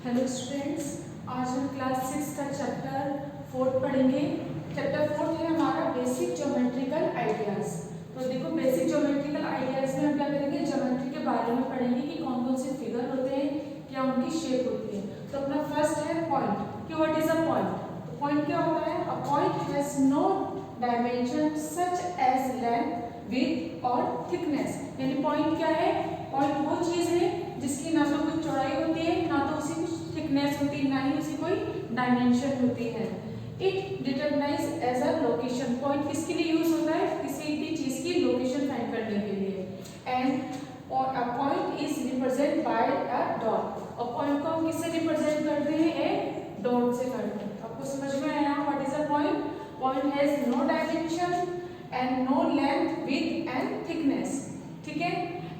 Hello students, आज हम class 6 का चैप्टर 4 पढ़ेंगे। चैप्टर 4 है हमारा बेसिक ज्योमेट्रिकल आइडियाज। तो देखो, बेसिक ज्योमेट्रिकल आइडियाज में हम क्या करेंगे, ज्योमेट्री के बारे में पढ़ेंगे कि कौन कौन से फिगर होते हैं, क्या उनकी शेप होती है। तो अपना फर्स्ट है पॉइंट, कि व्हाट इज अ पॉइंट। तो पॉइंट क्या होता है? A point has no dimension such as length, width और थिकनेस। यानी पॉइंट क्या है? पॉइंट वो चीज है जिसकी ना तो कुछ चौड़ाई होती है, ना तो उसी कुछ थिकनेस होती है, ना ही उसी कोई डायमेंशन होती है। It determines as a location. Point किसके लिए यूज होता है? किसी भी चीज की लोकेशन फाइंड करने के लिए। And a point is represent by a dot. और पॉइंट को हम किससे रिप्रेजेंट करते हैं? एक डॉट से करते हैं। आपको समझ में आया what is a point? Point has no dimension and no length, width and thickness. ठीक है,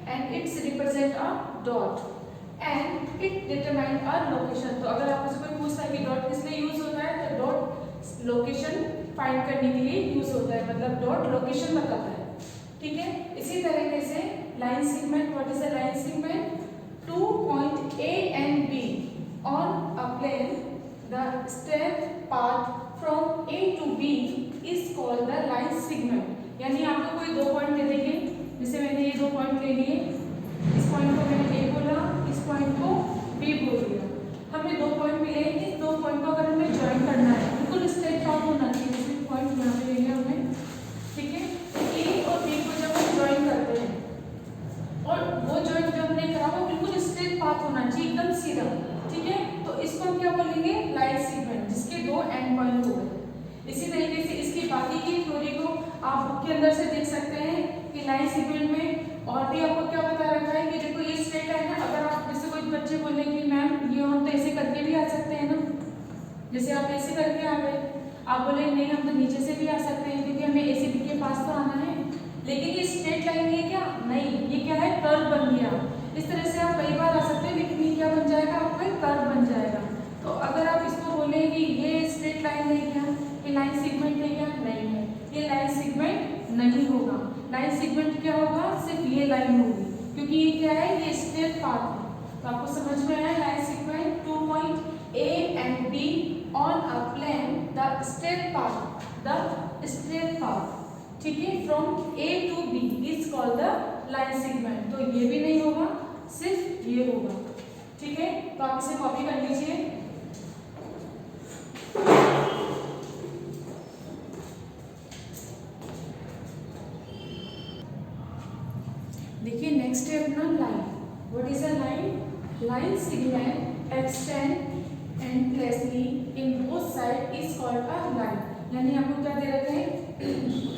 and it's represent a dot and it determine a location. तो अगर आपसे कोई पूछता है कि डॉट किस लिए यूज होता है, तो डॉट लोकेशन फाइंड करने के लिए यूज होता है, मतलब डॉट लोकेशन बताता है। ठीक है, इसी तरीके से line segment, what is a line segment? 2 point A and B on a plane, the straight path from A to B is called the line segment। यानी आपको कोई दो पॉइंट दे देंगे, जैसे मैंने ये दो पॉइंट ले लिए, इस पॉइंट को मैंने A बोला, इस पॉइंट को B बोल दिया। हमें दो पॉइंट मिले, इस दो पॉइंट को अगर हमें ज्वाइन करना है, बिल्कुल स्ट्रेट पाथ होना चाहिए। जैसे पॉइंट यहाँ पे ले लिया हमने, ठीक है। A और B को जब हम ज्वाइन करते हैं, और वो ज्वाइन जो हमने करा वो बिल्कुल स्ट्रेट पाथ होना चाहिए, एकदम सीधा। ठीक है, तो इसको हम क्या बोलेंगे? लाइन सेगमेंट, जिसके दो एंड पॉइंट हो गए। इसी तरीके से इसकी बाकी की थ्योरी को आप बुक के अंदर से देख सकते हैं कि लाइन सेगमेंट में और भी आपको क्या बता रखा है कि देखो ये स्ट्रेट लाइन है। अगर आप जैसे कोई बच्चे बोले कि मैम ये हम तो ऐसे करके भी आ सकते हैं ना, जैसे आप ऐसे करके आ गए, आप बोले नहीं हम तो नीचे से भी आ सकते हैं क्योंकि हमें ऐसे बी के पास तो आना है, लेकिन ये स्ट्रेट लाइन है क्या? नहीं, ये क्या है? कर्व बन गया। इस तरह से आप कई बार आ सकते हैं, लेकिन ये क्या बन जाएगा? आपका कर्व बन जाएगा। तो अगर आप इसको बोले कि ये स्ट्रेट लाइन है क्या, ये लाइन सेगमेंट है क्या? नहीं है, ये लाइन सेगमेंट नहीं होगा। लाइन सेगमेंट क्या होगा? सिर्फ ये लाइन होगी, क्योंकि ये क्या है? ये स्ट्रेट पाथ है। तो आपको समझ में आया? Line segment 2 point A and B on a plane, the straight path, ठीक है, from A to B is called the line segment। तो ये भी नहीं होगा, सिर्फ ये होगा। ठीक है, तो आप इसे कॉपी कर लीजिए। देखिए नेक्स्ट है अपना line. What is a line? Line segment extend endlessly in both sides is called a line। यानी आपको क्या दे रखे हैं?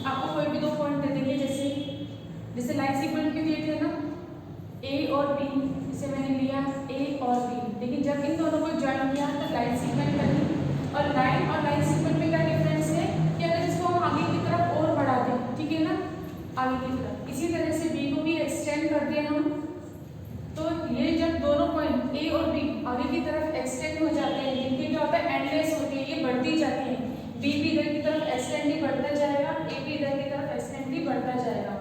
आपको कोई भी दो पॉइंट दे देंगे, जैसे लाइन सेगमेंट के दिए थे ना, A और B, इसे मैंने लिया A और B, लेकिन जब इन दोनों को ज्वाइन किया तो लाइन सेगमेंट बनी। और लाइन सेगमेंट में क्या डिफरेंस है कि अगर इसको हम आगे की तरफ और बढ़ा दें, ठीक है ना, आगे की तरफ, इसी तरह से B को भी एक्सटेंड कर दें हम, तो ये जब दोनों पॉइंट A और B आगे की तरफ एक्सटेंड हो जाते हैं, इनकी क्या होता है? एंडलेस होती है, ये बढ़ती जाती है। B भी इधर की तरफ एक्सटेंड ही बढ़ता जाएगा, A भी इधर की तरफ एक्सटेंड ही बढ़ता जाएगा।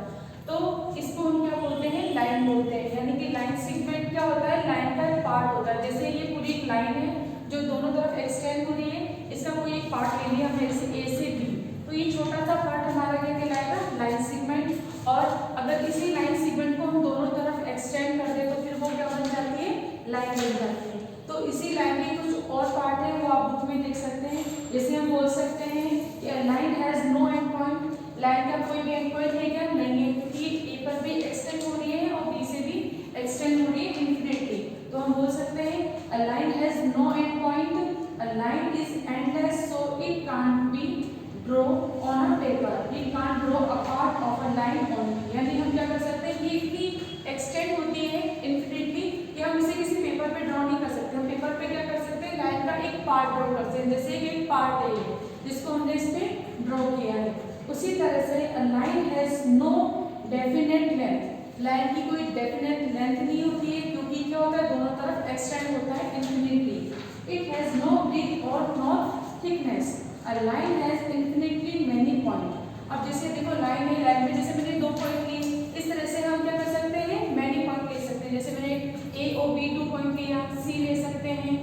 तो इसको हम क्या बोलते हैं? लाइन बोलते हैं। यानी कि लाइन सेगमेंट क्या होता है? लाइन का एक पार्ट होता है। जैसे ये पूरी एक लाइन है जो दोनों तरफ एक्सटेंड हो रही है, इसका कोई एक पार्ट ले लिया हमने, जैसे A से B, तो ये छोटा सा पार्ट हमारा क्या कहलाएगा? Line segment. और अगर इसी लाइन सेगमेंट को हम दोनों तरफ एक्सटेंड कर दें तो फिर वो क्या बन जाती है? लाइन बन जाती है। तो इसी लाइन के कुछ और पार्ट है, वो आप बुक में देख सकते हैं। जैसे हम बोल सकते हैं कि line has no end point. Line का कोई भी एंड पॉइंट है क्या? नहीं है, क्योंकि ए पर भी एक्सटेंड हो रही है और बी से भी एक्सटेंड हो रही है इंफिनिटली। तो हम बोल सकते हैं a line has no end point, a line is endless so it can't be draw on a paper, it can't draw a part of a line only. यानी हम क्या कर सकते हैं कि इतनी एक्सटेंड होती है इंफिनिटली कि हम इसे किसी पेपर पे ड्रॉ नहीं कर सकते। हम पेपर पे क्या कर सकते हैं? लाइन का एक पार्ट ड्रॉ कर सकते हैं, जैसे एक पार्ट है जिसको हमने इस पे ड्रॉ किया है। उसी तरह से a line has no definite length. Line की कोई डेफिनेट लेंथ नहीं होती है, क्योंकि क्या होता है? दोनों तरफ एक्सटेंड होता है infinitely. It has no width और no thickness. A line has infinitely many point. अब जैसे देखो लाइन है, लाइन में जैसे मैंने दो पॉइंट लिए, इस तरह से हम क्या कर सकते हैं? मैनी पॉइंट ले सकते हैं। जैसे मैंने A और B 2 पॉइंट लिया, C ले सकते हैं,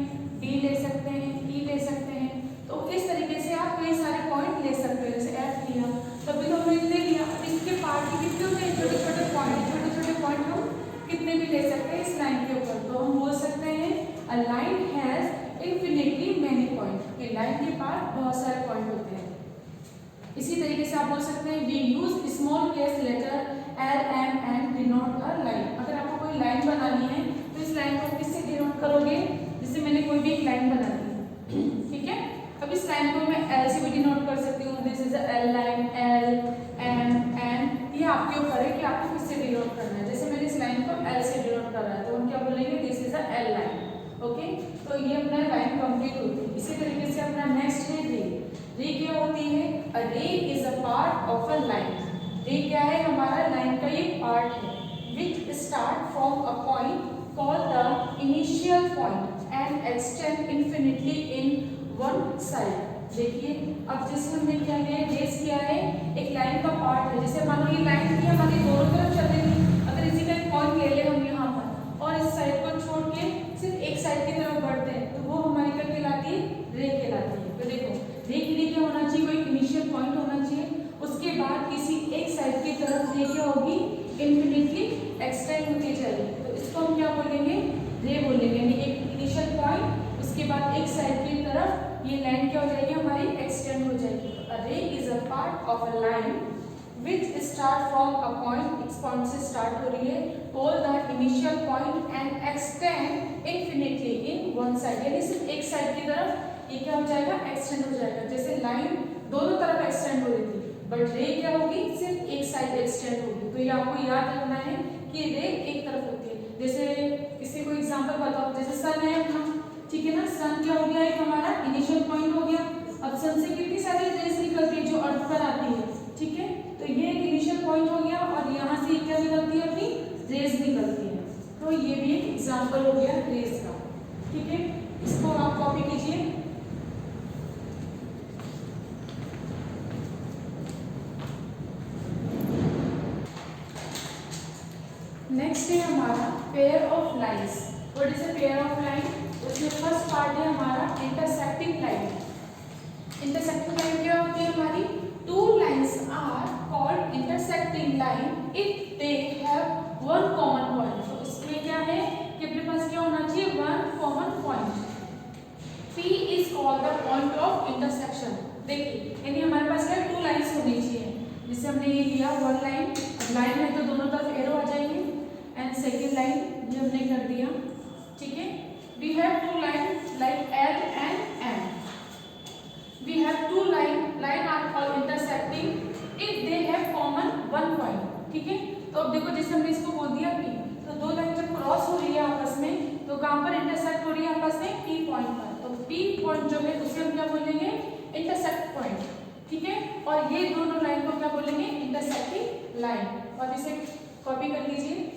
करोगे, जैसे मैंने कोई भी एक लाइन बना दी, ठीक है। अब इस लाइन को मैं एल से भी डिनोट कर सकती हूँ, this is L line, L M N, ये आपके ऊपर है कि आपको किससे डिनोट करना है। जैसे मैंने इस लाइन को एल से डिनोट कर रहा है तो हम क्या बोलेंगे, this is L line, okay. तो ये अपना लाइन कंप्लीट होती है। इसी तरीके से अपना नेक्स्ट है रे। रे क्या होती है, अ ray is a part of a line. रे क्या है, हमारा लाइन का ये पार्ट है, विच start from a point called the initial point and extend infinitely in one side। देखिए अब जैसे हमने क्या है, रेस क्या है, एक लाइन का पार्ट है। जैसे मानो ये लाइन थी हमारी दोनों तरफ चल रही थी, अगर इसी का एक पॉइंट ले ले हम यहाँ पर और इस साइड को छोड़ के सिर्फ एक साइड की तरफ बढ़ते हैं तो वो हमारी क्या कहलाती है, रे कहलाती है। तो देखो रे के लिए क्या होना चाहिए, कोई इनिशियल पॉइंट होना चाहिए, उसके बाद किसी एक साइड की तरफ रे क्या होगी, इन्फिनिटली एक्सटेंड होती जाएगी। तो इसको हम क्या बोलेंगे, रे बोलेंगे, यानी एक इनिशियल पॉइंट उसके बाद एक साइड की तरफ ये लाइन क्या हो जाएगी, हमारी एक्सटेंड हो जाएगी। A ray is a part of a line which start from a point, इस पॉइंट से स्टार्ट हो रही है, whole the initial point and extend infinitely in one side, यानी सिर्फ एक साइड की तरफ ये क्या हो जाएगा, एक्सटेंड हो जाएगा। जैसे लाइन दोनों तरफ एक्सटेंड हो रही थी, बट रे क्या होगी, सिर्फ एक साइड एक्सटेंड होगी। तो ये आपको याद रखना है कि रे एक तरफ होती है। जैसे इससे कोई एग्जांपल बताओ, जैसे सन है अपना, ठीक है ना, सन क्या हो गया, एक हमारा इनिशियल पॉइंट हो गया। अब सन से कितनी सारी रेस निकलती है जो अर्थ पर आती है, ठीक है, तो ये एक इनिशियल पॉइंट हो गया और यहाँ से क्या निकलती है, अपनी रेस निकलती है। तो ये भी एक एग्जाम्पल हो गया रेस का, ठीक है। इसको आप कॉपी कीजिए। नेक्स्ट है हमारा pair of lines. What is a pair of line, उसमें फर्स्ट पार्ट है हमारा इंटरसेक्टिंग लाइन। इंटरसेक्टिंग लाइन क्या होती है हमारी, two lines are called intersecting line if they have one common point. तो इसमें क्या है कि अपने पास क्या होना चाहिए, one common point. P is called the point of intersection। देखिए यानी हमारे पास क्या, टू लाइंस होनी चाहिए। जैसे हमने ये लिया वन लाइन, अब लाइन है तो दोनों तरफ एरो आ जाएंगे, एंड सेकेंड लाइन ये हमने कर दिया, ठीक है। We have two line like L and M। We have two line are called intersecting if they have common one point, ठीक है। तो अब देखो जैसे हमने इसको बोल दिया P, तो दो लाइन जब क्रॉस हो रही है आपस में तो कहाँ पर इंटरसेक्ट हो रही है आपस में, P पॉइंट पर। तो P पॉइंट जो है उसे हम क्या बोलेंगे, इंटरसेक्ट पॉइंट, ठीक है। और ये दोनों लाइन को क्या बोलेंगे, इंटरसेक्टिंग लाइन। और इसे कॉपी कर लीजिए।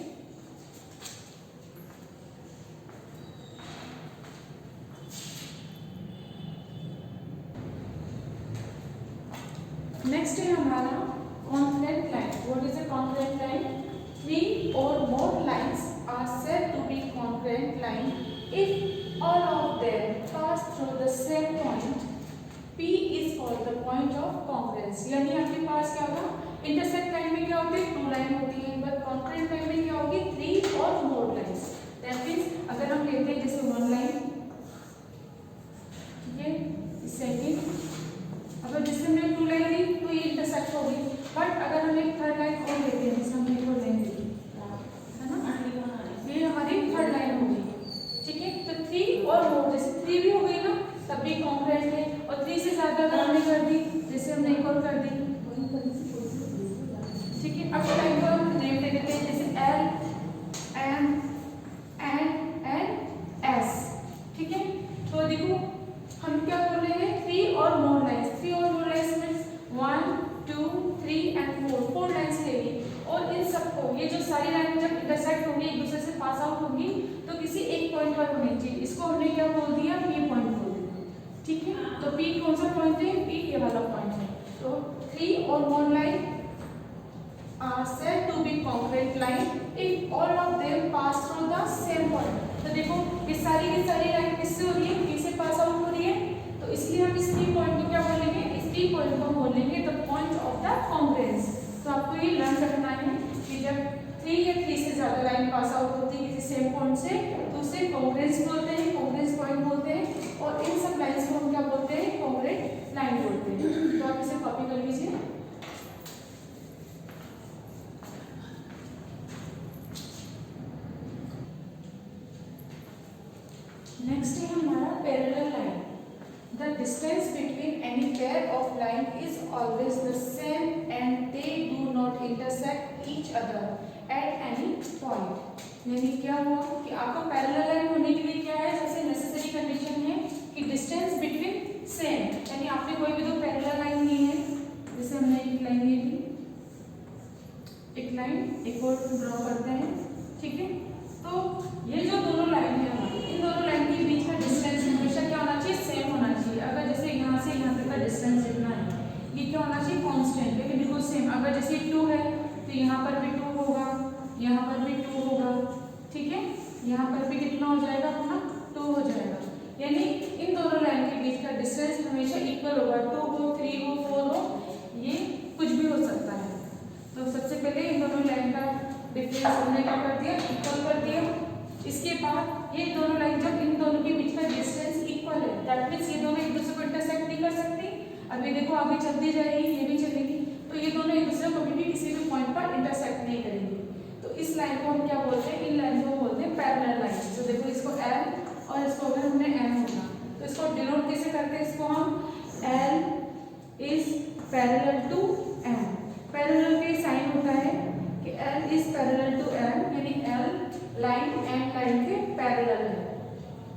नेक्स्ट है हमारा concurrent line. What is a concurrent line, three or more lines are said to be concurrent line if all of them pass through the same point. P is called the point of congruence। यानी आपके पास क्या होगा, intersect line में क्या होती है, to line होती है, बट कॉन्फ्रेंट लाइन में क्या होगी, three or more lines. That means अगर हम लेते हैं जैसे वन लाइन, ठीक है, सेकंड, अगर जिससे हमने टू लाइन ली तो ये इंटरसेक्ट हो गई, बट अगर हम एक थर्ड लाइन और लेते हैं, जैसे हमने एक और लाइन ली है ना, ये हमारी थर्ड लाइन हो गई, ठीक है। तो थ्री और मोर, जैसे थ्री भी हो गई ना तब भी कॉन्फ्रेंट है, और थ्री से ज्यादा अगर हमने कर दी, जैसे हमने एक और कर दी, ठीक है। अब लाइन को हम नेम दे देते हैं, जैसे L M N and S, ठीक है। तो देखो हम क्या बोल रहे हैं, three or more lines. Three or more lines means 1 2 3 and 4, four lines लेंगे, और इन सबको ये जो सारी लाइन जब इंटरसेक्ट होंगी, एक दूसरे से पास आउट होंगी, तो किसी एक पॉइंट पर होनी चाहिए। इसको हमने क्या बोल दिया, P पॉइंट बोल दिया, ठीक है। तो P कौन सा पॉइंट है, P ये वाला पॉइंट है। तो three or more line are said to be concurrent line if all of them pass through the same point. तो देखो ये सारी की सारी लाइन किससे हो रही है, P से पास आउट हो रही है, तो इसलिए हम इस P पॉइंट को क्या बोलेंगे, इस P पॉइंट को बोलेंगे the point of the congruence. तो आपको ये लर्न रखना है कि जब थ्री या थ्री से ज्यादा लाइन पास आउट होती है किसी सेम पॉइंट से, तो उसे कॉन्ग्रुएंस बोलते हैं, कॉन्ग्रुएंस पॉइंट बोलते हैं, और इन सब लाइंस को हम क्या बोलते हैं, कॉन्ग्रुएंट लाइन बोलते हैं। तो आप इसे कॉपी कर लीजिए। नेक्स्ट है हमारा parallel line. The distance between any pair of line is always the same and they do not intersect each other at any point. यानी क्या हुआ कि आपको पैरेलल लाइन होने के लिए क्या है, सबसे नेसेसरी कंडीशन है कि डिस्टेंस बिटवीन सेम, यानी आपने कोई भी दो पैरेलल लाइन ली है, जैसे हमने एक लाइन ली थी, एक लाइन एक और ड्रॉ करते हैं, ठीक है। तो ये जो दोनों लाइन है हमारी, इन दोनों लाइन के बीच का डिस्टेंस हमेशा क्या होना चाहिए, सेम होना चाहिए। अगर जैसे यहाँ से यहाँ तक का डिस्टेंस जितना है ये क्या होना चाहिए, कांस्टेंट, लेकिन बिल्कुल सेम। अगर जैसे 2 है तो यहाँ पर भी 2 होगा, यहाँ पर भी 2 होगा, ठीक है। यहाँ पर भी कितना हो जाएगा अपना 2 हो जाएगा। यानी इन दोनों लाइन के बीच का डिस्टेंस हमेशा इक्वल होगा, 2 हो 3 हो 4 हो, ये कुछ भी हो सकता है। तो सबसे पहले इन दोनों लाइन का डिफरेंस हमने क्या कर दिया, इक्वल कर दिया। इसके बाद ये दोनों लाइन, जब इन दोनों के बीच का डिस्टेंस इक्वल है, दैट मींस ये दोनों एक दूसरे को इंटरसेक्ट नहीं कर सकती। अभी देखो आगे चलती जाएगी, ये भी चलेगी, तो ये दोनों एक दूसरे को कभी भी किसी भी पॉइंट पर इंटरसेक्ट नहीं करेंगे। तो इस लाइन को हम क्या बोलते हैं, इन लाइन को बोलते हैं पैरेलल लाइन। तो देखो इसको L और इसको अगर हमने M होगा तो इसको डिनोट कैसे करते हैं, इसको हम L is parallel to M। Parallel का साइन होता है कि L is parallel to M, यानी L लाइन M लाइन के पैरेलल है।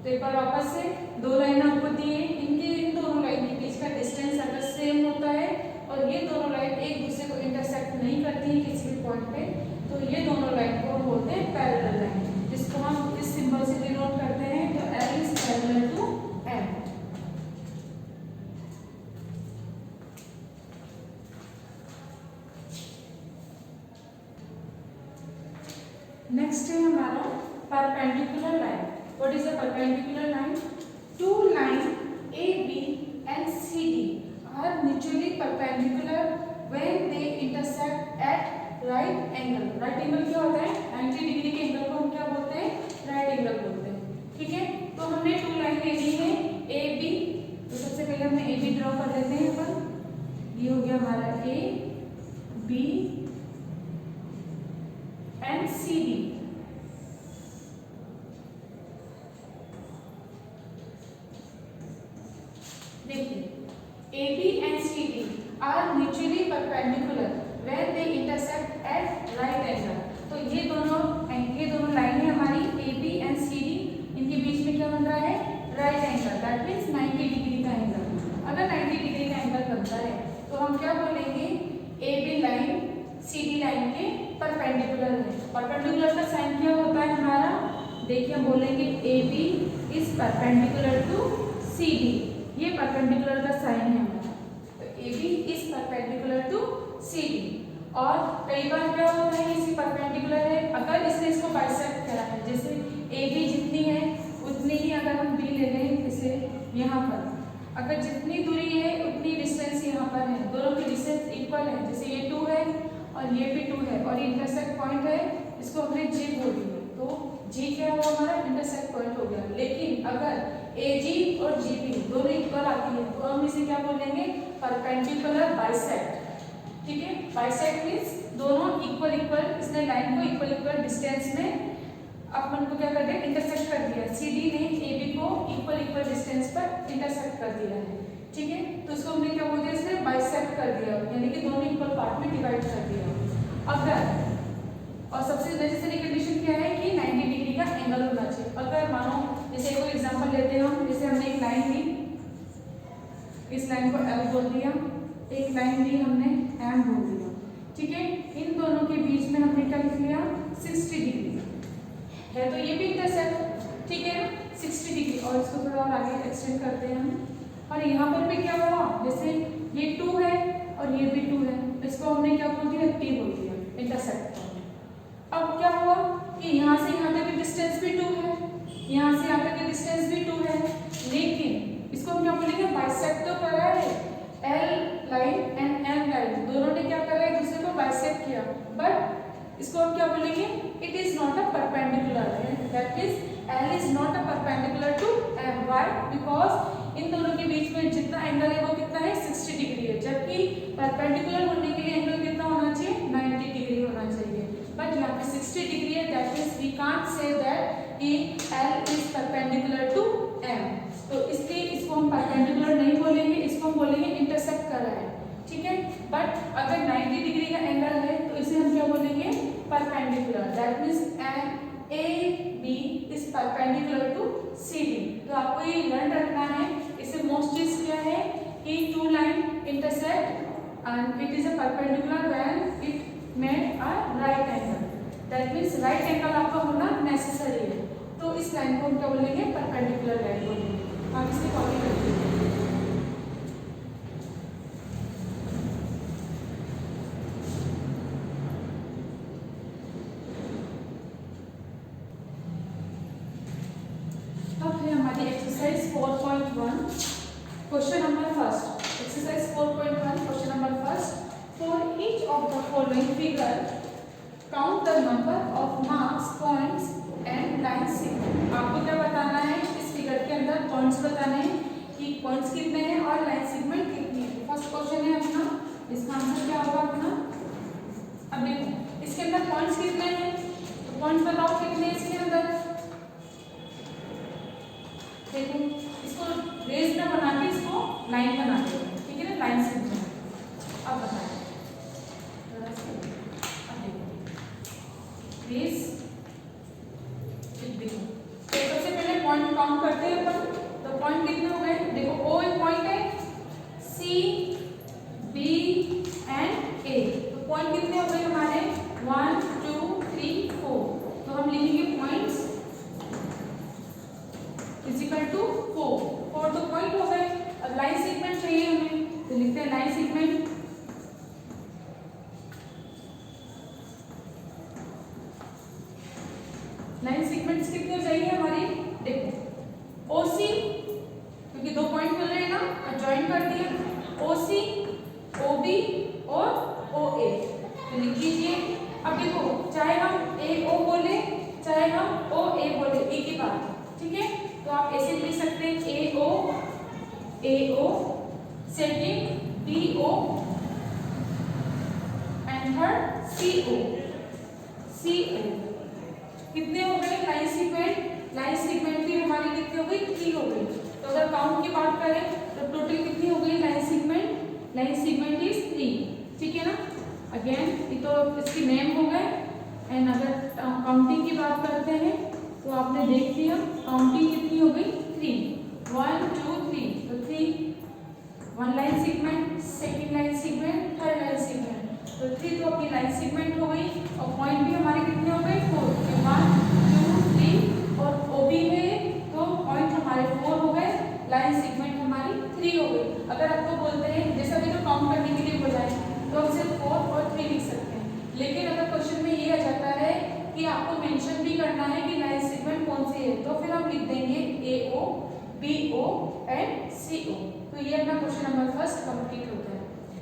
तो एक बार वापस से दो लाइन आपको दी है, इनके इन दोनों लाइन के बीच का डिस्टेंस अगर सेम होता है और ये दोनों लाइन एक दूसरे को इंटरसेक्ट नहीं करती है किसी भी पॉइंट पे, तो ये दोनों लाइन को बोलते हैं पैरेलल लाइन, जिसको हम इस सिंबल से डिनोट करते हैं। तो L is parallel to M। Next है हमारा perpendicular line. What is a perpendicular line? Two line AB and CD are mutually perpendicular when they intersect at right angle। Right angle क्या होता है, 90 degree के angle को हम क्या बोलते हैं, राइट एंगल बोलते हैं, ठीक है। तो हमने टू लाइन ले ली है AB, तो सबसे पहले हमने AB ड्रॉ कर लेते हैं अपन। ये हो गया हमारा AB and CD। देखिए AB and CD are mutually perpendicular when they intersect at right angle। तो ये दोनों लाइन है हमारी AB and CD, इनके बीच में क्या बन रहा है, right angle, that means 90 degree का एंगल। अगर 90 डिग्री का एंगल बनता है तो हम क्या बोलेंगे, AB लाइन CD लाइन के परपेंडिकुलर है। परपेंडिकुलर का साइन क्या होता है हमारा, देखिए हम बोलेंगे AB is perpendicular to CD। ये परपेंडिकुलर का साइन है हमारा, तो AB is perpendicular to CD। और कई बार क्या होता है, इसी परपेंडिकुलर है, अगर इसने इसको बाइसेक्ट करा है, जैसे AB जितनी है उतनी ही अगर हम B ले लें, जैसे यहाँ पर अगर जितनी दूरी है उतनी डिस्टेंस यहाँ पर है, दोनों की डिस्टेंस इक्वल है, जैसे ये 2 है और ये भी 2 है और ये इंटरसेक्ट पॉइंट है, इसको हमने G बोल दिया, तो G क्या हुआ हमारा, इंटरसेक्ट पॉइंट हो गया। लेकिन अगर AG और GB दोनों इक्वल आती है तो हम इसे क्या बोलेंगे, परपेंडिकुलर बाइसेक्ट, ठीक है। बाइसेक्ट मींस दोनों इक्वल, इसने लाइन को इक्वल डिस्टेंस में अपन को क्या कर दिया, इंटरसेक्ट कर दिया। CD ने AB को इक्वल डिस्टेंस पर इंटरसेक्ट कर दिया है, ठीक है। तो इसको हमने क्या बोल दिया, इसने बाइसेक्ट कर दिया, यानी कि दोनों इक्वल पार्ट में डिवाइड कर दिया। अगर, और सबसे नेसेसरी कंडीशन क्या है कि 90 डिग्री का एंगल होना चाहिए। अगर मानो जैसे कोई एग्जांपल लेते हैं हम, जैसे हमने एक लाइन ली, इस लाइन को L बोल दिया, एक लाइन ली हमने M बोल दिया, ठीक है। इन दोनों के बीच में हमने क्या लिख लिया, 60 डिग्री है, तो ये भी इंटरसेक्ट, ठीक है ना, 60 डिग्री। और इसको थोड़ा और आगे एक्सटेंड करते हैं हम, और यहाँ पर भी क्या हुआ, जैसे ये 2 है और ये भी 2 है, इसको हमने क्या बोल दिया, T बोल दिया, इंटरसेक्ट। अब क्या हुआ कि यहाँ से यहाँ तक की डिस्टेंस भी 2 है, यहाँ से यहाँ तक की डिस्टेंस भी 2 है, लेकिन इसको हम क्या बोलेंगे, बाइसेक्ट तो कर रहा है, L line and M line दोनों ने क्या करा है, दूसरे को बाइसेक्ट किया, बट इसको हम क्या बोलेंगे, it is not a perpendicular, that is L is not a perpendicular to M। Why? Because इन दोनों के बीच में जितना एंगल है वो कितना है, 60 डिग्री है, जबकि परपेंडिकुलर होने के लिए एंगल कितना होना चाहिए, 90 डिग्री होना चाहिए। बट यहाँ पे 60 डिग्री है, that means we can't say that कि L is perpendicular to M, तो इसलिए इसको हम परपेंडिकुलर नहीं बोलेंगे, इसको हम बोलेंगे इंटरसेक्ट कर रहा है, ठीक है। बट अगर 90 डिग्री का एंगल है तो इसे हम क्या बोलेंगे, perpendicular. That means AB is perpendicular to CD। तो आपको ये लर्न रखना है। इसे मोस्ट चीज क्या है कि two line intersect and it is a perpendicular when it made a right angle. That means right angle आपका होना नेसेसरी है, तो इस लाइन को हम क्या बोलेंगे, परपेंडिकुलर लाइन बोलेंगे। आप इसे कॉपी करते हैं। अब है हमारी exercise 4.1 question number first. Exercise 4.1 question number first, for each of the following figure count the number of marks, points and line segment. आपको क्या बताना है, इस फिगर के अंदर पॉइंट्स बताने हैं कि पॉइंट्स कितने हैं और लाइन सेगमेंट कितनी है। फर्स्ट क्वेश्चन है अपना, इसका आंसर क्या होगा अपना। अब देखो इसके अंदर पॉइंट्स कितने हैं, तो पॉइंट्स बताओ कितने हैं इसके अंदर। देखो इसको रेज ना बना के इसको लाइन बना दो, ठीक है ना, लाइन सेगमेंट। अब बताएं रेज, देखो तो सबसे पहले पॉइंट काउंट करते हैं अपन। तो पॉइंट कितने हो गए, देखो O एक पॉइंट है, C B एंड A, तो पॉइंट कितने हो गए हमारे 1 2 3 4। तो हम लिखेंगे पॉइंट्स इक्वल टू 4 तो पॉइंट हो गए। अब लाइन सेगमेंट चाहिए हमें, तो लिखते हैं लाइन सेगमेंट। लाइन सीक्वेंस कितनी हो जाएगी हमारी, देखो OC, क्योंकि दो पॉइंट मिल रहे हैं ना, और ज्वाइन कर दिया OC OB और OA, तो लिख लीजिए। अब देखो चाहे हम AO बोले चाहे हम OA बोले, एक ही बात, ठीक है। तो आप ऐसे लिख सकते हैं AO second BO and third CO। कितने हो गए लाइन सेगमेंट, लाइन सेगमेंट भी हमारी कितनी हो गई, 3 हो गई। तो अगर काउंट की बात करें तो टोटल कितनी हो गई line segment, line segment is 3, ठीक है ना। अगेन ये तो इसकी नेम हो गए। एंड अगर काउंटिंग की बात करते हैं तो आपने देख लिया काउंटिंग कितनी हो गई 3, 1 2 3, तो 3 one line segment, second line segment, third line segment, तो 3 तो अपनी लाइन सेगमेंट हो गई। और पॉइंट भी हमारे कितने हो गए 4, 1 2 3, और OB में तो पॉइंट हमारे 4 हो गए, लाइन सेगमेंट हमारी 3 हो गई। अगर आपको बोलते हैं जैसा भी तो काउंट करने के लिए बोला है तो हम सिर्फ 4 और 3 लिख सकते हैं। लेकिन अगर क्वेश्चन में ये आ जाता है कि आपको मेंशन भी करना है कि लाइन सेगमेंट कौन सी है, तो फिर हम लिख देंगे AO BO एंड CO। तो ये अपना क्वेश्चन नंबर फर्स्ट कंप्लीट होता है।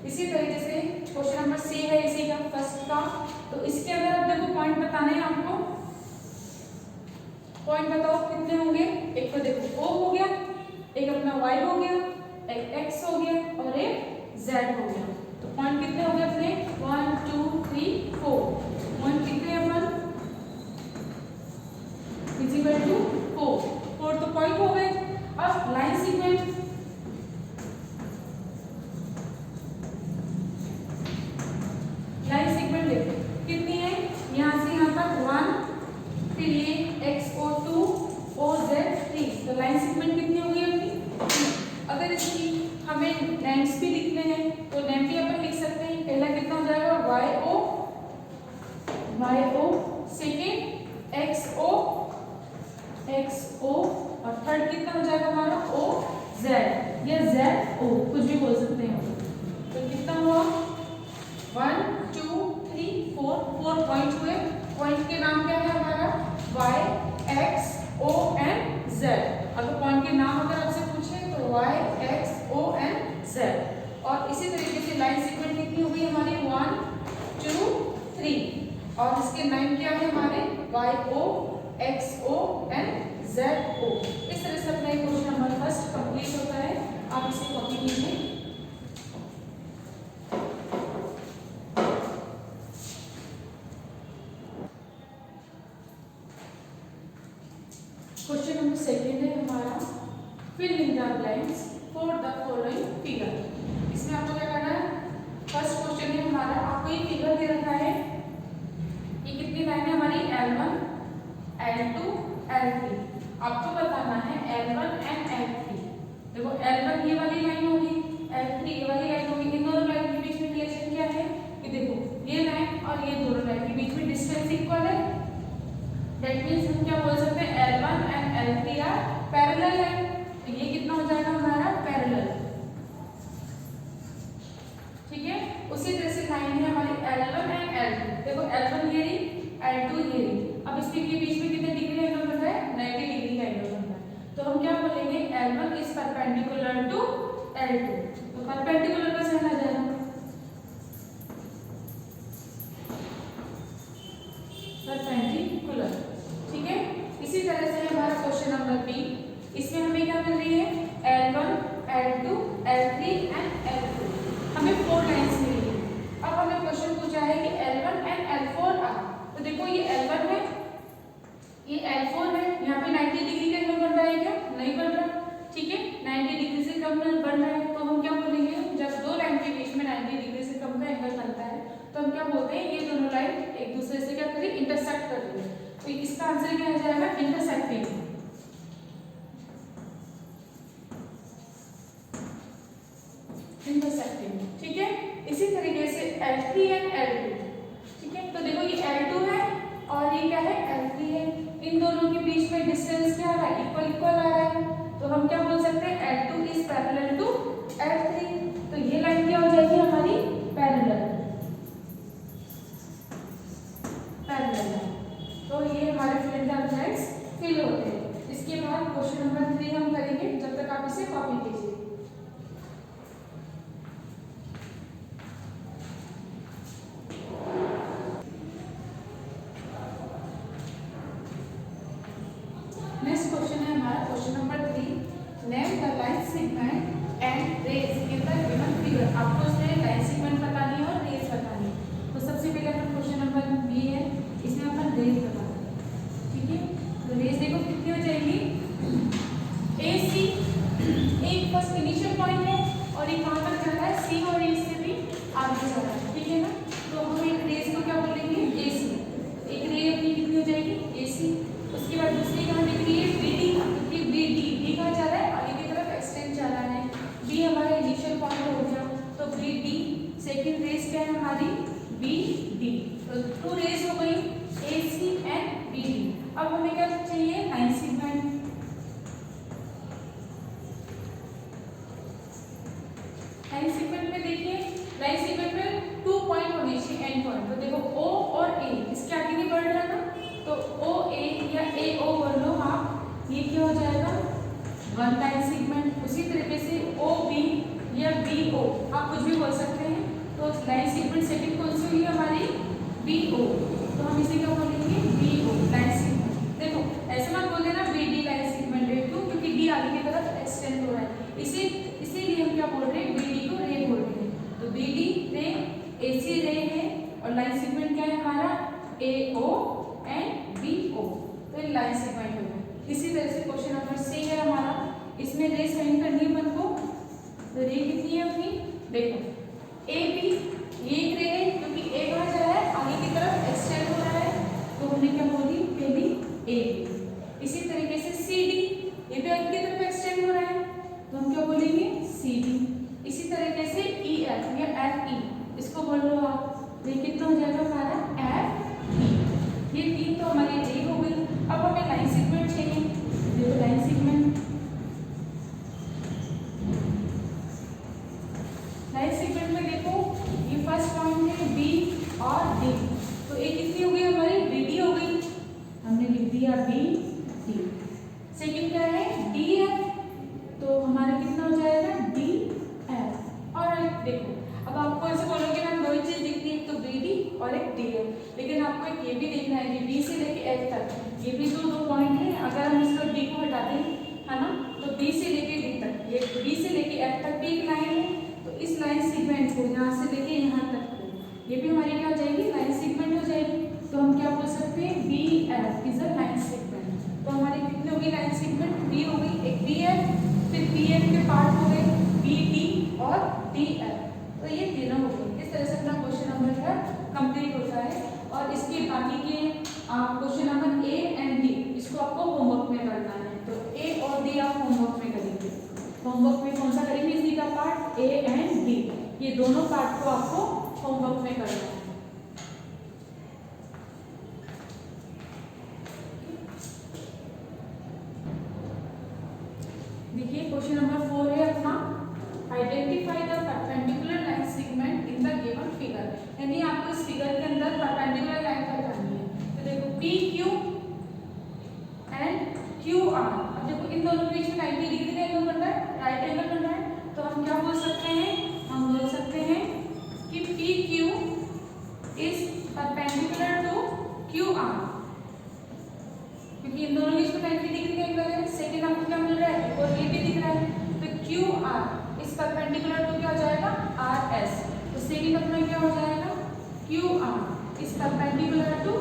इसी तरीके से क्वेश्चन नंबर C है इसी का फर्स्ट का, तो इसके अंदर अब देखो पॉइंट बताने हैं आपको। पॉइंट बताओ कितने होंगे, एक तो देखो O हो गया, एक अपना Y हो गया, एक X हो गया और एक Z हो गया। तो पॉइंट कितने हो गए अपने 1 2 3 4, पॉइंट कितने अपन इक्वल टू 4 तो पॉइंट हो गए। अब लाइन सेगमेंट, लाइन सेगमेंट देखो कितनी है, यहाँ से यहाँ तक 1, फिर ये XO2 OZ 3, तो लाइन सेगमेंट कितनी हो गई अपनी। अगर इसकी हमें नेम्स भी लिखने हैं तो नेम भी अपन लिख सकते हैं। पहला कितना हो जाएगा YO, सेकेंड XO और थर्ड कितना हो जाएगा हमारा OZ या ZO, कुछ भी बोल सकते हैं। तो कितना हुआ 1 2 3 4 पॉइंट हुए। पॉइंट के नाम क्या है हमारा Y X O and Z। अगर पॉइंट के नाम अगर आपसे पूछे तो Y X O and Z। और इसी तरीके से लाइन सेगमेंट कितनी हो गई हमारी 1 2 3, और इसके नाम क्या है हमारे YO XO एंड ZO। इस तरह से अपना क्वेश्चन नंबर फर्स्ट कंप्लीट होता है। आप इसे कॉपी कीजिए। क्वेश्चन नंबर सेकेंड है हमारा fill in the blanks for the following figure. इसमें आपको क्या करना है, फर्स्ट क्वेश्चन है हमारा, आपको ये फिगर दे रखा है, ये कितनी लाइन है हमारी L1 L2 L3, आपको बताना है L1 एंड L3। देखो L1 ये वाली लाइन होगी, L3 ये वाली लाइन होगी, इन दोनों लाइन के बीच में रिलेशन क्या है कि देखो ये लाइन और ये दोनों लाइन के बीच में डिस्टेंस इक्वल है, दैट मींस हम क्या बोल सकते हैं L1 and L3 are parallel है। तो ये कितना हो जाएगा हमारा पैरेलल, ठीक है। उसी तरह से लाइन है हमारी L1 एंड L2, देखो L1 ये रही L2 ये रही, अब इसके बीच में कितने डिग्री एंगल बन रहा है, 90 डिग्री का एंगल बन रहा है। तो हम क्या बोलेंगे L1 is perpendicular to L2, तो परपेंडिकुलर का साइन आ जाएगा, परपेंडिकुलर, ठीक है। इसी तरह से हमारा क्वेश्चन नंबर बी, इसमें हमें क्या मिल रही है L1 L2 L3 and L4, हमें 4 लाइंस मिली है। अब हमें क्वेश्चन पूछा है कि L1 एंड L4 आर, तो देखो ये L1 है ये L4 है, यहाँ पे 90 डिग्री का एंगल बन रहा है क्या, नहीं बन रहा, ठीक है, 90 डिग्री से कम बन रहा है। तो हम क्या बोलेंगे, जब दो लाइन के बीच में 90 डिग्री से कम का एंगल बनता है तो हम क्या बोलते हैं, ये दोनों लाइन एक दूसरे से क्या करें, इंटरसेक्ट कर रही है। तो इसका आंसर क्या आ जाएगा, इंटरसेक्टिंग, इंटरसेक्टिंग, ठीक है। इसी तरीके से L3 एंड L2, ठीक है, तो देखो ये L2 है और ये क्या है L3 है, इन दोनों के बीच में डिस्टेंस क्या आ रहा है, इक्वल इक्वल आ रहा है। तो हम क्या बोल सकते हैं L2 is parallel to L3, तो ये लाइन क्या हो जाएगी हमारी पैरेलल, पैरेलल है। तो ये हमारे fill in the blanks fill होते हैं। इसके बाद क्वेश्चन नंबर 3 हम करेंगे, जब तक आप इसे कॉपी कीजिए। नेक्स्ट क्वेश्चन है हमारा question number 3, name the line segment and rays in the given figure. आपको उसमें लाइन सेगमेंट बतानी है और रेज बतानी है। तो सबसे पहले अपन क्वेश्चन नंबर बी है, इसमें अपन रेज बताना है, ठीक है। तो रेज देखो कितनी हो जाएगी, AC एक फर्स्ट इनिशियल पॉइंट है और एक कहां तक जा रहा है, C और A से भी आगे जा रहा है, ठीक है ना। तो हम एक रेज को क्या बोलेंगे, AC, एक रे अपनी कितनी हो जाएगी AC। उसके बाद दूसरी कहां दिख रही है, BD, क्योंकि BD कहां जा रहा है, आगे की तरफ एक्सटेंड जा रहा है, B हमारा इनिशियल पॉइंट हो गया, तो BD। सेकंड रेज क्या है हमारी BD, तो 2 रेज हो गई AC एंड BD। अब हमें क्या चाहिए, लाइन सेगमेंट, लाइन सेगमेंट में देखिए, लाइन सेगमेंट में 2 पॉइंट होने चाहिए एंड पॉइंट। तो देखो O और A इसके आगे नहीं बढ़ रहा ना, तो OA या AO बोल लो आप, ये क्या हो जाएगा 1 लाइन सेगमेंट। उसी तरीके से OB या BO आप कुछ भी बोल सकते हैं। तो लाइन सेगमेंट सेकंड कौन सी हुई हमारी, BO, तो हम इसे क्या बोलेंगे BO लाइन सेगमेंट। देखो ऐसे मत बोल देना BD लाइन सेगमेंट है, क्यों, क्योंकि D आगे की तरफ एक्सटेंड हो रहा है, इसीलिए हम क्या बोल रहे हैं, BD को रे बोल रहे हैं। तो BD रे, AC रे है और लाइन सेगमेंट क्या है हमारा AO एंड BO, तो ये लाइन सेगमेंट हो गया। इसी तरह से क्वेश्चन नंबर C है हमारा, इसमें रे साइन करनी है अपन को, तो रे कितनी है अपनी, देखो AB ये एक रे है, क्योंकि A कहां जा रहा है, आगे की तरफ एक्सटेंड हो रहा है, तो हमने क्या बोली पहली AB। इसी तरीके से CD ये भी आगे की तरफ एक्सटेंड हो रहा है, तो हम क्या बोलेंगे CD। इसी तरीके से EF या FE इसको बोल लो आप, ये कितना हो जाएगा हमारा FE। ये 3 तो हमारी रे हो गई। अब हमें लाइन सेगमेंट चाहिए, देखो लाइन सेगमेंट, लाइन सेगमेंट में देखो ये फर्स्ट पॉइंट है B और D, तो एक कितनी हो गई हमारी BD हो गई, हमने लिख दिया BD। सेकंड क्या है DF, तो हमारा कितना हो जाएगा DF। और देखो अब आपको ऐसे बोलोगे मैम दो ही चीज दिखती है, एक तो BD और एक DF, लेकिन आपको एक ये भी देखना है कि B से लेके F तक ये भी तो 2 पॉइंट है। अगर हम इसको D को हटा दें, है ना, तो B से लेके D तक, ये B से लेके F तक भी एक लाइन है, तो इस लाइन सेगमेंट को यहाँ से लेके यहाँ तक ये भी हमारी क्या हो जाएगी, लाइन सेगमेंट हो जाएगी। तो हम क्या बोल सकते हैं, BF is a line segment. तो हमारी कितनी होगी लाइन ये दोनों पार्ट को आपको होमवर्क में करना है। देखिए क्वेश्चन नंबर 4 है अपना, identify the perpendicular line segment in the given figure. यानी आपको इस फिगर के अंदर परपेंडिकुलर लाइन बतानी है। तो देखो P Q and Q are, अब देखो इन दोनों के बीच में 90 डिग्री का एंगल बन रहा है, राइट एंगल बन रहा है। तो हम क्या बोल सकते हैं, हम बोल सकते हैं कि P Q is perpendicular to Q R, क्योंकि इन दोनों के बीच में 90 डिग्री का एंगल है। सेकंड आपको क्या मिल रहा है, और ये भी दिख रहा है। तो क्यू आर इस परपेंडिकुलर टू क्या हो जाएगा, आर एस। तो सेकंड अपना क्या हो जाएगा, क्यू आर इस परपेंडिकुलर टू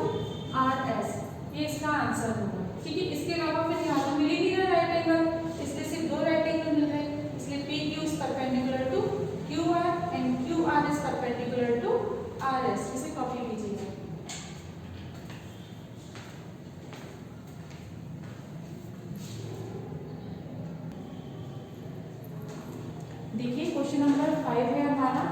आर एस। ये इसका आंसर होगा। ठीक है, इसके अलावा फिर यहाँ तो मिल ही नहीं रहा राइट एंगल, इसलिए सिर्फ दो राइट एंगल मिल रहे हैं। इसलिए P Q is perpendicular to Q R and Q R is perpendicular to R S. इसे कॉपी कीजिएगा। देखिए क्वेश्चन नंबर 5 है हमारा,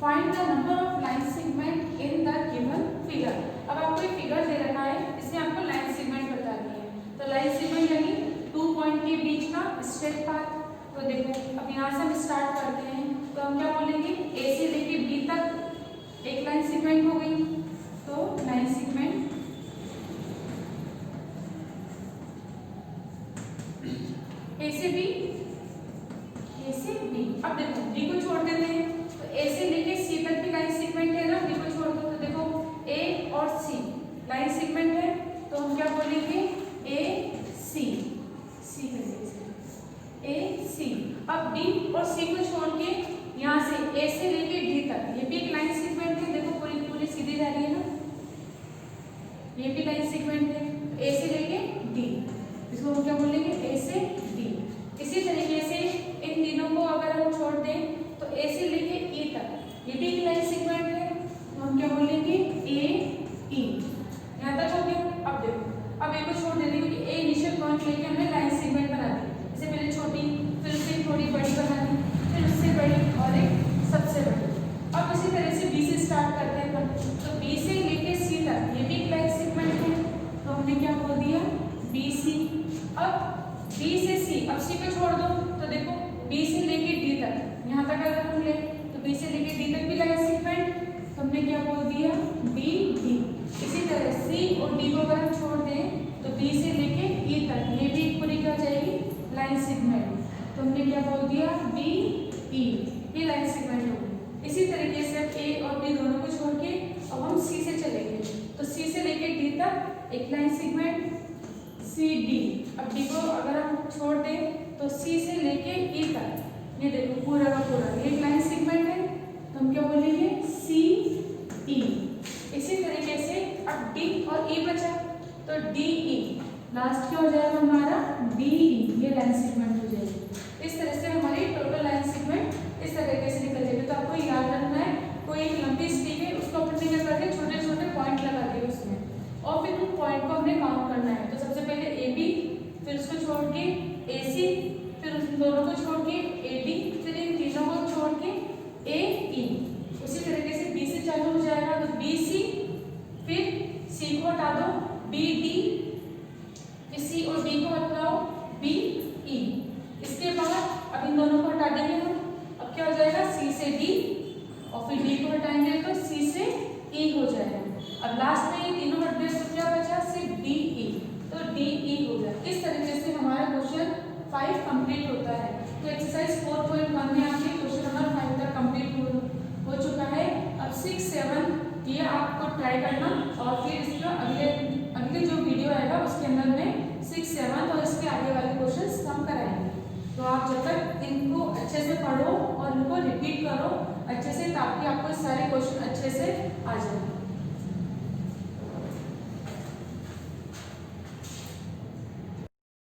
find the number of line segment in the given figure. अब आपको एक फिगर दे रखा है, इसमें आपको लाइन सेगमेंट बतानी है। तो लाइन सेगमेंट यानी 2 पॉइंट के बीच का स्ट्रेट पाथ। तो देखो अब यहाँ से हम स्टार्ट करते हैं। तो हम क्या बोलेंगे, ए से लेके बी तक एक लाइन सेगमेंट हो गई। तो लाइन सेगमेंट ए से बी, ए से बी। अब देखो बी को छोड़ देते हैं, तो ए से लेके सी तक की लाइन सेगमेंट है ना, बी को छोड़ दो। तो देखो ए और सी लाइन सेगमेंट है, तो हम क्या बोलेंगे, ए सी, सी करेंगे ए सी। अब डी और सी को छोड़ के यहाँ से ए से लेके डी तक, ये भी एक लाइन सेगमेंट है। देखो पूरी पूरी सीधी जा रही है ना, ये भी लाइन सेगमेंट है। ए से लेके डी, इसको हम क्या बोलेंगे, ए से डी। इसी तरीके से इन तीनों को अगर हम छोड़ दें, तो ए से लेके ई तक, ये भी एक लाइन सेगमेंट है। तो हम क्या बोलेंगे, ए ई। यहाँ तक हो गया। अब देखो, अब ए को छोड़ देंगे, क्योंकि ए इनिशियल पॉइंट लेके हमने लाइन सेगमेंट बना दी। इससे पहले छोटी, फिर उससे थोड़ी बड़ी बना दी, फिर उससे बड़ी और एक सबसे बड़ी। अब इसी तरह से बी से स्टार्ट करते हैं। तो बी से लेके सी तक, ये भी एक लाइन सेगमेंट है। तो हमने क्या बोल दिया, बी सी। अब बी से सी, अब सी को छोड़ दो। तो देखो बी से लेके डी तक, यहाँ तक अगर हम ले, तो बी से लेके डी तक भी लाइन सेगमेंट। तो हमने क्या बोल दिया, बी डी। इसी तरह सी और डी को अगर हम छोड़ दें, तो बी से लेके ई तक, ये भी पूरी क्या जाएगी, लाइन सेगमेंट। तो हमने क्या बोल दिया, बी ई, ये लाइन सेगमेंट होगी। इसी तरीके से ए और बी दोनों को छोड़ के अब हम सी से चलेंगे। तो सी से लेके डी तक एक लाइन सेगमेंट, सी डी। अब डी को अगर हम छोड़ दें, तो सी से लेके ई तक, ये देखो पूरा का पूरा ये एक लाइन सेगमेंट है। तो हम क्या बोलेंगे, सी ई। इसी तरीके से अब डी और ई बचा, तो डी ई, लास्ट क्या हो जाएगा हमारा, डी ई, ये लाइन सेगमेंट हो जाएगी। इस तरह से हमारी टोटल लाइन सेगमेंट इस तरीके से निकल जाएगी। तो आपको याद रखना है, कोई एक लंबी स्ट्रिंग है, उसको अपने क्या करते हैं, छोटे छोटे पॉइंट लगा दिए उसमें, और फिर उन पॉइंट को हमने काउंट करना है। तो सबसे पहले ए बी, फिर उसको छोड़ के ए सी, फिर उन दोनों को छोड़ के ए डी, फिर इन तीनों को छोड़ के ए ई। उसी तरीके से बी से चालू हो जाएगा, तो बी सी, फिर सी को हटा दो, बी डी, फिर सी और डी को हटाओ, बी ई। इसके बाद अब इन दोनों को हटा देंगे हम, अब क्या हो जाएगा, सी से डी, और फिर डी को हटाएंगे तो सी से ई हो जाएगा। अब लास्ट में ये तीनों हट गए, तो क्या बचा, सिर्फ डी ई। तो डी ई हो गया। इस तरीके से हमारा क्वेश्चन 5 कंप्लीट होता है। तो एक्सरसाइज 4.1 में आपके क्वेश्चन नंबर 5 तक कंप्लीट हो चुका है। अब 6, 7 ये आपको ट्राई करना, और फिर इसका अगले जो वीडियो आएगा उसके अंदर में 6, 7 और इसके आगे वाले क्वेश्चंस हम कराएंगे। तो आप जब तक इनको अच्छे से पढ़ो और इनको रिपीट करो अच्छे से, ताकि आपको सारे क्वेश्चन अच्छे से आ जाए।